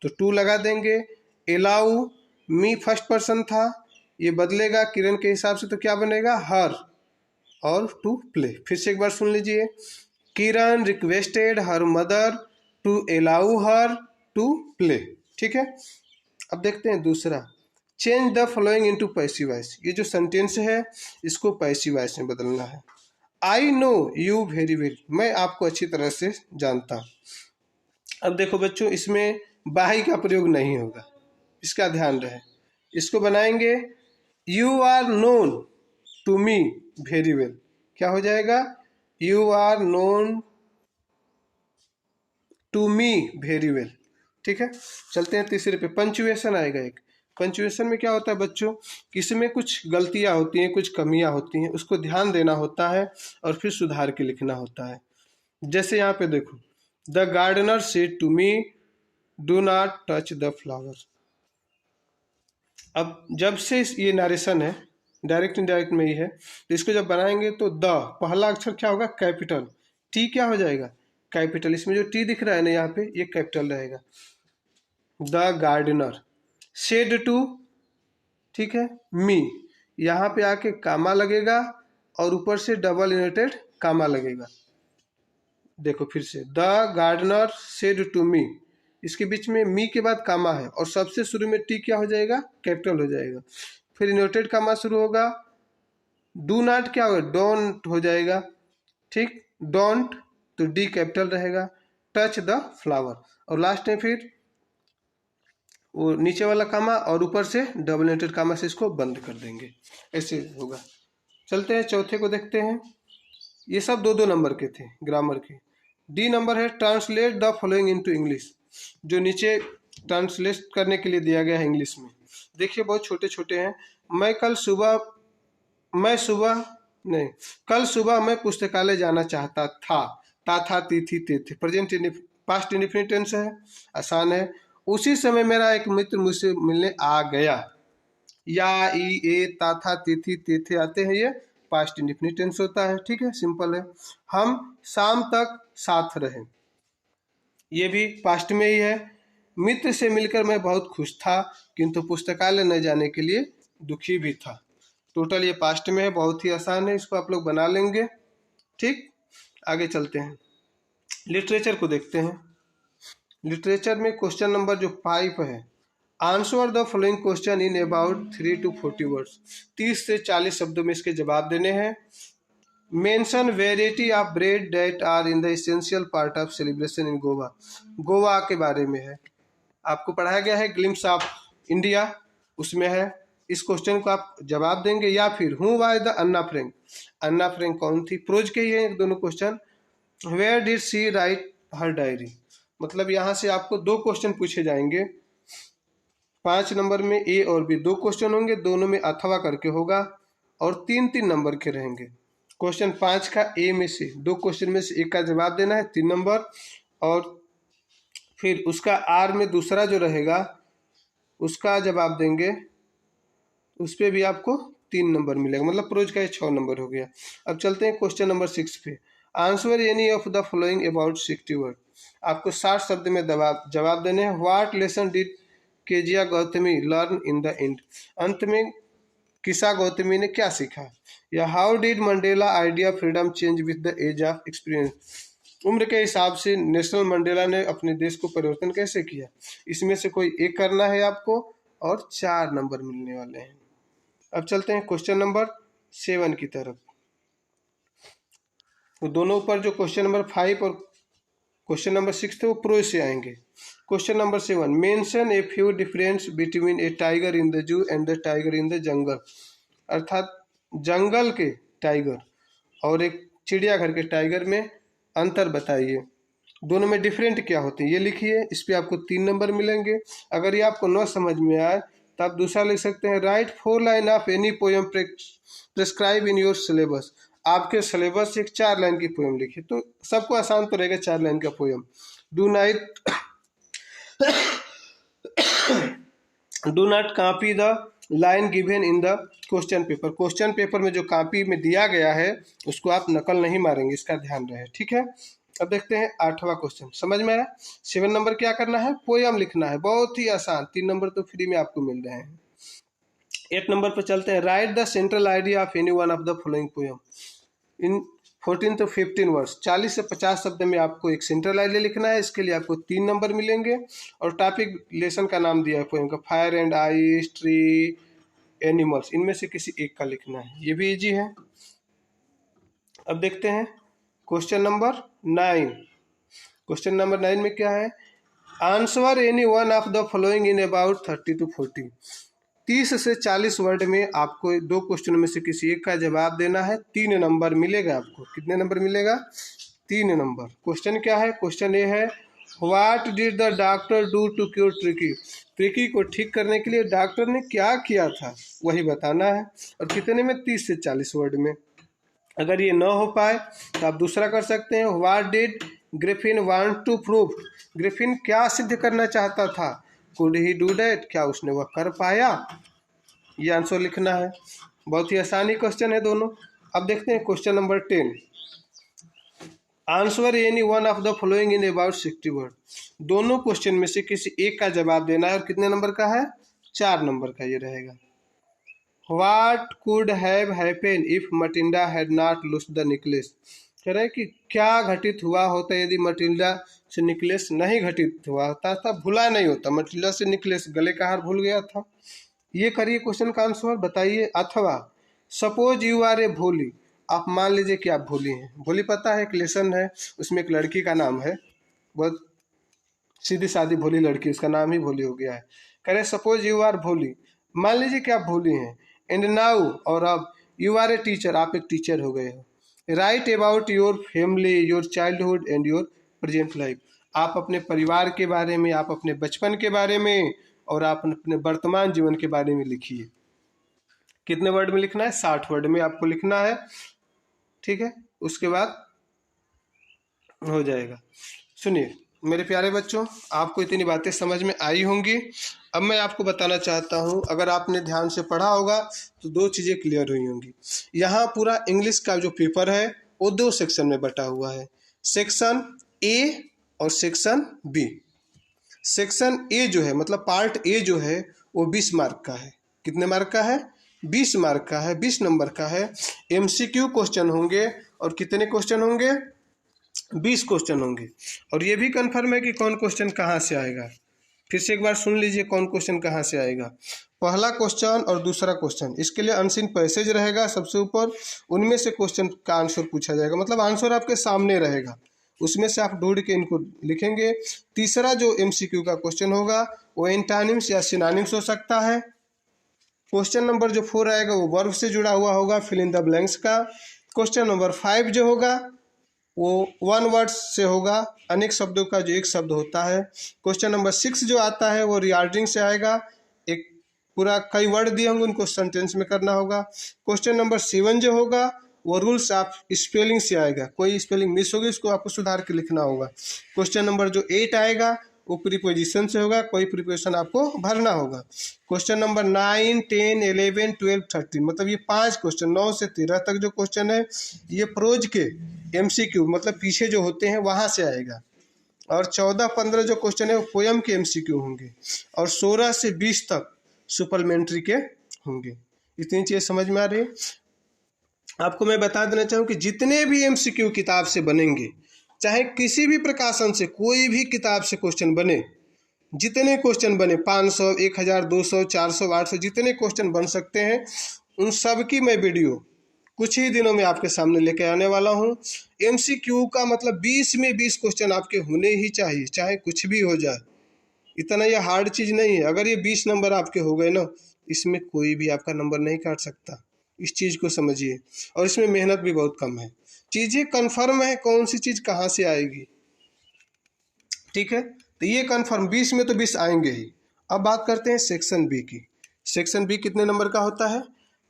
तो टू लगा देंगे। एलाउ मी फर्स्ट पर्सन था, ये बदलेगा किरण के हिसाब से, तो क्या बनेगा हर, और टू प्ले। फिर से एक बार सुन लीजिए। Kiran requested her mother to allow her to play. ठीक है, अब देखते हैं दूसरा, change the following into passive voice. ये जो सेंटेंस है इसको पैसिव वॉइस में बदलना है। I know you very well, मैं आपको अच्छी तरह से जानता हूँ। अब देखो बच्चों, इसमें बाई का प्रयोग नहीं होगा, इसका ध्यान रहे। इसको बनाएंगे, you are known to me very well, क्या हो जाएगा, you are known to me very well. ठीक है, चलते हैं तीसरे पे, पंचुएशन आएगा एक। पंचुएशन में क्या होता है बच्चों, इसमें कुछ गलतियां होती हैं, कुछ कमियां होती हैं, उसको ध्यान देना होता है और फिर सुधार के लिखना होता है। जैसे यहाँ पे देखो, the gardener said to me do not touch the flower. अब जब से ये नरेशन है, डायरेक्ट इनडायरेक्ट में ही है, तो इसको जब बनाएंगे तो द पहला अक्षर क्या होगा, कैपिटल, टी क्या हो जाएगा, कैपिटल। इसमें जो टी दिख रहा है ना यहाँ पे, ये कैपिटल रहेगा। द गार्डनर सेड टू, ठीक है, मी, यहाँ पे आके कामा लगेगा और ऊपर से डबल इनवर्टेड कामा लगेगा। देखो फिर से, the gardener said to me, इसके बीच में मी के बाद कामा है और सबसे शुरू में टी क्या हो जाएगा, कैपिटल हो जाएगा। फिर इनवर्टेड कामा शुरू होगा, डू नॉट क्या होगा, डोंट हो जाएगा। ठीक, डोंट तो डी कैपिटल रहेगा, टच द फ्लावर, और लास्ट में फिर वो नीचे वाला कामा और ऊपर से डबल इनवर्टेड कामा से इसको बंद कर देंगे, ऐसे होगा। चलते हैं चौथे को देखते हैं। ये सब दो दो नंबर के थे ग्रामर के। डी नंबर है, translate the following into English. जो नीचे ट्रांसलेट करने के लिए दिया गया है इंग्लिश में, देखिए बहुत छोटे छोटे हैं। कल सुबह मैं पुस्तकालय जाना चाहता था, था ती थी ते थे, प्रेजेंट पास्ट इंडेफिनिट टेंस है, आसान है। उसी समय मेरा एक मित्र मुझसे मिलने आ गया, या ई ए ता था ती थी ते थे आते हैं, ये पास्ट इंडेफिनिट टेंस होता है। ठीक है, सिंपल है। हम शाम तक साथ रहे, ये भी पास्ट में ही है। मित्र से मिलकर मैं बहुत खुश था, किंतु पुस्तकालय न जाने के लिए दुखी भी था। टोटल ये पास्ट में है, बहुत ही आसान है, इसको आप लोग बना लेंगे। ठीक, आगे चलते हैं, लिटरेचर को देखते हैं। लिटरेचर में क्वेश्चन नंबर जो 5 है, answer the following question in about 3 to 40 words. 30 से 40 शब्दों में इसके जवाब देने हैं। Mention variety of bread that are in the essential part of celebration in Goa. Goa के बारे में है, आपको पढ़ाया गया है ग्लिम्स ऑफ इंडिया, उसमें है। इस क्वेश्चन को आप जवाब देंगे, या फिर who was the Anna Frank, Anna Frank कौन थी, प्रोज के ही है दोनों question. Where did she write her diary, मतलब यहाँ से आपको दो क्वेश्चन पूछे जाएंगे। 5 नंबर में ए और बी दो क्वेश्चन होंगे, दोनों में अथवा करके होगा, और 3-3 नंबर के रहेंगे। क्वेश्चन 5 का ए में से दो क्वेश्चन में से एक का जवाब देना है 3 नंबर, और फिर उसका आर में दूसरा जो रहेगा उसका जवाब देंगे, उस पर भी आपको 3 नंबर मिलेगा, मतलब प्रोज का 6 नंबर हो गया। अब चलते हैं क्वेश्चन नंबर 6 पे। Answer any of the following about 60 word. आपको 60 शब्द में जवाब देने हैं। What lesson did Kisa Gotami learn in the end, अंत में किसा गौतमी ने क्या सीखा, या how did Mandela idea freedom change with the age of experience, उम्र के हिसाब से नेशनल मंडेला ने अपने देश को परिवर्तन कैसे किया। इसमें से कोई एक करना है आपको, और 4 नंबर मिलने वाले हैं। अब चलते हैं क्वेश्चन नंबर 7 की तरफ। तो दोनों ऊपर जो क्वेश्चन नंबर 5 और क्वेश्चन नंबर 6 थे वो प्रोज से आएंगे। Question number 7, mention a few difference between A tiger in the zoo and the tiger in the jungle, अर्थात जंगल के टाइगर और एक चिड़ियाघर के टाइगर में अंतर बताइए, दोनों में डिफरेंट क्या होते हैं ये लिखिए। इस पे आपको 3 नंबर मिलेंगे। अगर ये आपको न समझ में आए तो आप दूसरा लिख सकते हैं, right 4 line of any poem prescribe in your syllabus, आपके सिलेबस से एक 4 लाइन की पोएम लिखिए, तो सबको आसान तो रहेगा 4 लाइन का poem. Do not copy the line given in the question paper, question paper में जो कॉपी में दिया गया है उसको आप नकल नहीं मारेंगे, इसका ध्यान रहे। ठीक है, अब देखते हैं 8वां क्वेश्चन, समझ में आया। 7 नंबर क्या करना है, पोयम लिखना है, बहुत ही आसान, 3 नंबर तो फ्री में आपको मिल रहे हैं। 8 नंबर पर चलते हैं, right the central idea of any one of the following poem in 14 to 15 words. 40 से 50 शब्द में आपको एक सेंट्रल आइडिया लिखना है। इसके लिए आपको 3 नंबर मिलेंगे। और टॉपिक लेसन का नाम दिया है पोयम का, fire and ice, tree, animals, इनमें से किसी एक का लिखना है। ये भी इजी है। अब देखते हैं क्वेश्चन नंबर 9। क्वेश्चन नंबर 9 में क्या है, answer any one of the following in about 30 to 40। 30 से 40 वर्ड में आपको 2 क्वेश्चन में से किसी एक का जवाब देना है। 3 नंबर मिलेगा आपको। कितने नंबर मिलेगा, 3 नंबर। क्वेश्चन क्या है, क्वेश्चन ये है, what did the doctor do to cure Tricki. Tricki को ठीक करने के लिए डॉक्टर ने क्या किया था, वही बताना है। और कितने में, 30 से 40 वर्ड में। अगर ये न हो पाए तो आप दूसरा कर सकते हैं, what did Griffin want to prove. Griffin क्या सिद्ध करना चाहता था, कुड ही डू दैट, क्या उसने वह कर पाया। ये आंसर लिखना है। बहुत ही आसानी क्वेश्चन है दोनों। अब देखते हैं question number 10, answer any one of the following in about 60 word. दोनों क्वेश्चन में से किसी एक का जवाब देना है। और कितने नंबर का है, 4 नंबर का ये रहेगा। What could have happen if Matilda had not लूज्ड the necklace. कह रहे हैं कि क्या घटित हुआ होता यदि मटिल्डा से नेकलेस नहीं घटित हुआ होता था, भूला नहीं होता। मटिल्डा से नेकलेस, गले का हार भूल गया था। ये करिए क्वेश्चन का आंसर बताइए। अथवा सपोज यू आर ए भोली, आप मान लीजिए कि आप भोली हैं। भोली पता है, एक लेसन है, उसमें एक लड़की का नाम है, बहुत सीधी सादी भोली लड़की, उसका नाम ही भोली हो गया है। कह रहे सपोज यू आर भोली, मान लीजिए कि आप भोली हैं। एंड नाउ, और अब, यू आर ए टीचर, आप एक टीचर हो गए हो। Right about your family, your childhood and your present life. आप अपने परिवार के बारे में, आप अपने बचपन के बारे में, और आप अपने वर्तमान जीवन के बारे में लिखिए। कितने वर्ड में लिखना है, 60 वर्ड में आपको लिखना है। ठीक है, उसके बाद हो जाएगा। सुनिए मेरे प्यारे बच्चों, आपको इतनी बातें समझ में आई होंगी। अब मैं आपको बताना चाहता हूं, अगर आपने ध्यान से पढ़ा होगा तो 2 चीज़ें क्लियर हुई होंगी। यहाँ पूरा इंग्लिश का जो पेपर है वो 2 सेक्शन में बटा हुआ है, सेक्शन ए और सेक्शन बी। सेक्शन ए जो है, मतलब पार्ट ए जो है, वो 20 मार्क का है। कितने मार्क का है, 20 मार्क का है, 20 नंबर का है। MCQ क्वेश्चन होंगे, और कितने क्वेश्चन होंगे, 20 क्वेश्चन होंगे। और ये भी कंफर्म है कि कौन क्वेश्चन कहाँ से आएगा। फिर से एक बार सुन लीजिए कौन क्वेश्चन कहाँ से आएगा। पहला क्वेश्चन और दूसरा क्वेश्चन, इसके लिए अनसीन पैसेज रहेगा सबसे ऊपर, उनमें से क्वेश्चन का आंसर पूछा जाएगा। मतलब आंसर आपके सामने रहेगा, उसमें से आप ढूंढ के इनको लिखेंगे। तीसरा जो MCQ का क्वेश्चन होगा वो एंटोनिम्स या सिनोनिम्स हो सकता है। क्वेश्चन नंबर जो 4 आएगा वो वर्ब से जुड़ा हुआ होगा, फिल इन द ब्लैंक्स का। क्वेश्चन नंबर 5 जो होगा वो 1 वर्ड से होगा, अनेक शब्दों का जो एक शब्द होता है। क्वेश्चन नंबर 6 जो आता है वो रिगार्डिंग से आएगा, एक पूरा कई वर्ड दिए होंगे, उनको सेंटेंस में करना होगा। क्वेश्चन नंबर 7 जो होगा वो रूल्स ऑफ स्पेलिंग से आएगा, कोई स्पेलिंग मिस होगी उसको आपको सुधार के लिखना होगा। क्वेश्चन नंबर जो 8 आएगा वो प्रीपोजिशन से होगा, कोई प्रीपोजिशन आपको भरना होगा। क्वेश्चन नंबर 9, 10, 11, 12, 13, मतलब ये 5 क्वेश्चन, 9 से 13 तक जो क्वेश्चन है ये प्रोज के MCQ, मतलब पीछे जो होते हैं वहाँ से आएगा। और 14, 15 जो क्वेश्चन है वो पोयम के MCQ होंगे। और 16 से 20 तक सुपरमेंट्री के होंगे। इतनी चीज़ समझ में आ रही है। आपको मैं बता देना चाहूँ कि जितने भी MCQ किताब से बनेंगे, चाहे किसी भी प्रकाशन से कोई भी किताब से क्वेश्चन बने, जितने क्वेश्चन बने 500, 1000, 200, 400, 800 जितने क्वेश्चन बन सकते हैं, उन सब की मैं वीडियो कुछ ही दिनों में आपके सामने लेके आने वाला हूँ। MCQ का मतलब 20 में 20 क्वेश्चन आपके होने ही चाहिए, चाहे कुछ भी हो जाए। इतना यह हार्ड चीज़ नहीं है। अगर ये 20 नंबर आपके हो गए ना, इसमें कोई भी आपका नंबर नहीं काट सकता। इस चीज़ को समझिए। और इसमें मेहनत भी बहुत कम है, चीज़ें कन्फर्म है कौन सी चीज़ कहाँ से आएगी। ठीक है, तो ये कन्फर्म 20 में तो 20 आएंगे ही। अब बात करते हैं सेक्शन बी की। सेक्शन बी कितने नंबर का होता है,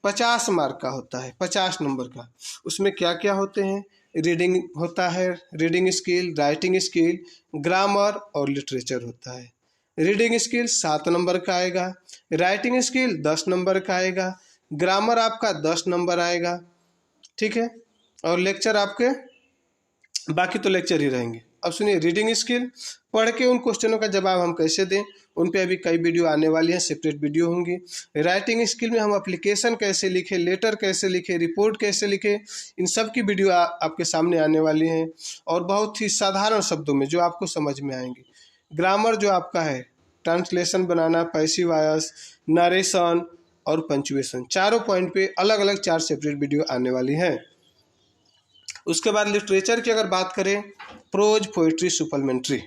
50 मार्क का होता है, 50 नंबर का। उसमें क्या क्या होते हैं, रीडिंग होता है, reading skill, writing skill, grammar और लिटरेचर होता है। रीडिंग स्किल 7 नंबर का आएगा, राइटिंग स्किल 10 नंबर का आएगा, ग्रामर आपका 10 नंबर आएगा। ठीक है, और लेक्चर आपके बाकी तो लेक्चर ही रहेंगे। अब सुनिए, रीडिंग स्किल, पढ़ के उन क्वेश्चनों का जवाब हम कैसे दें, उन पे अभी कई वीडियो आने वाली हैं, सेपरेट वीडियो होंगी। राइटिंग स्किल में हम एप्लीकेशन कैसे लिखें, लेटर कैसे लिखें, रिपोर्ट कैसे लिखें, इन सब की वीडियो आपके सामने आने वाली हैं, और बहुत ही साधारण शब्दों में जो आपको समझ में आएंगे। ग्रामर जो आपका है, ट्रांसलेशन बनाना, पैसिव वॉइस, नरेशन और पंचुएशन, चारों पॉइंट पे अलग अलग 4 सेपरेट वीडियो आने वाली हैं। उसके बाद लिटरेचर की अगर बात करें, प्रोज, पोइट्री, सुपलमेंट्री।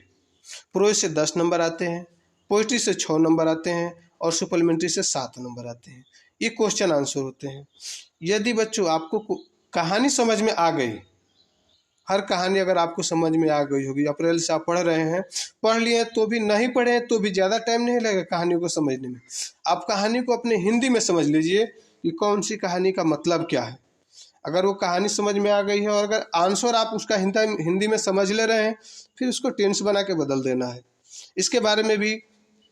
प्रोज से 10 नंबर आते हैं, पोइट्री से 6 नंबर आते हैं और सुपलमेंट्री से 7 नंबर आते हैं। ये क्वेश्चन आंसर होते हैं। यदि बच्चों आपको कहानी समझ में आ गई, हर कहानी अगर आपको समझ में आ गई होगी, अप्रैल से आप पढ़ रहे हैं, पढ़ लिए तो भी, नहीं पढ़े तो भी ज़्यादा टाइम नहीं लगेगा कहानी को समझने में। आप कहानी को अपने हिंदी में समझ लीजिए कि कौन सी कहानी का मतलब क्या है। अगर वो कहानी समझ में आ गई है और अगर आंसर आप उसका हिंदी में समझ ले रहे हैं, फिर उसको टेंस बना के बदल देना है। इसके बारे में भी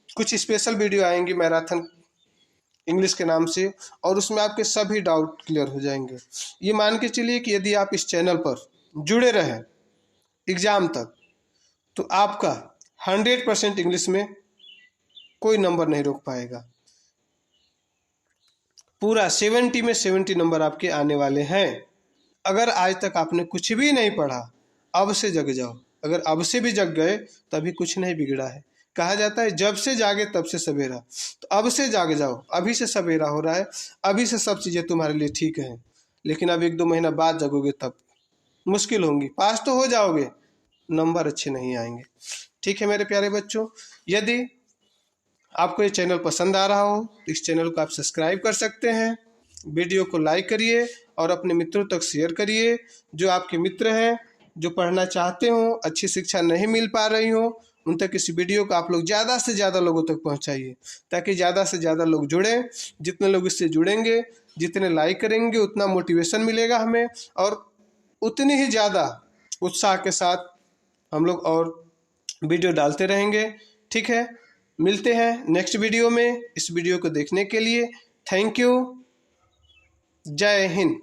कुछ स्पेशल वीडियो आएंगी मैराथन इंग्लिश के नाम से, और उसमें आपके सभी डाउट क्लियर हो जाएंगे। ये मान के चलिए कि यदि आप इस चैनल पर जुड़े रहें एग्ज़ाम तक, तो आपका 100% इंग्लिश में कोई नंबर नहीं रोक पाएगा। पूरा 70 में 70 नंबर आपके आने वाले हैं। अगर आज तक आपने कुछ भी नहीं पढ़ा, अब से जग जाओ। अगर अब से भी जग गए तो अभी कुछ नहीं बिगड़ा है। कहा जाता है जब से जागे तब से सवेरा, तो अब से जाग जाओ, अभी से सवेरा हो रहा है, अभी से सब चीज़ें तुम्हारे लिए ठीक हैं। लेकिन अब 1-2 महीना बाद जगोगे तब मुश्किल होंगी। पास तो हो जाओगे, नंबर अच्छे नहीं आएंगे। ठीक है मेरे प्यारे बच्चों, यदि आपको ये चैनल पसंद आ रहा हो तो इस चैनल को आप सब्सक्राइब कर सकते हैं, वीडियो को लाइक करिए और अपने मित्रों तक शेयर करिए। जो आपके मित्र हैं, जो पढ़ना चाहते हो, अच्छी शिक्षा नहीं मिल पा रही हो, उन तक इस वीडियो को आप लोग ज़्यादा से ज़्यादा लोगों तक पहुंचाइए, ताकि ज़्यादा से ज़्यादा लोग जुड़ें। जितने लोग इससे जुड़ेंगे, जितने लाइक करेंगे, उतना मोटिवेशन मिलेगा हमें, और उतनी ही ज़्यादा उत्साह के साथ हम लोग और वीडियो डालते रहेंगे। ठीक है, मिलते हैं नेक्स्ट वीडियो में। इस वीडियो को देखने के लिए थैंक यू। जय हिंद।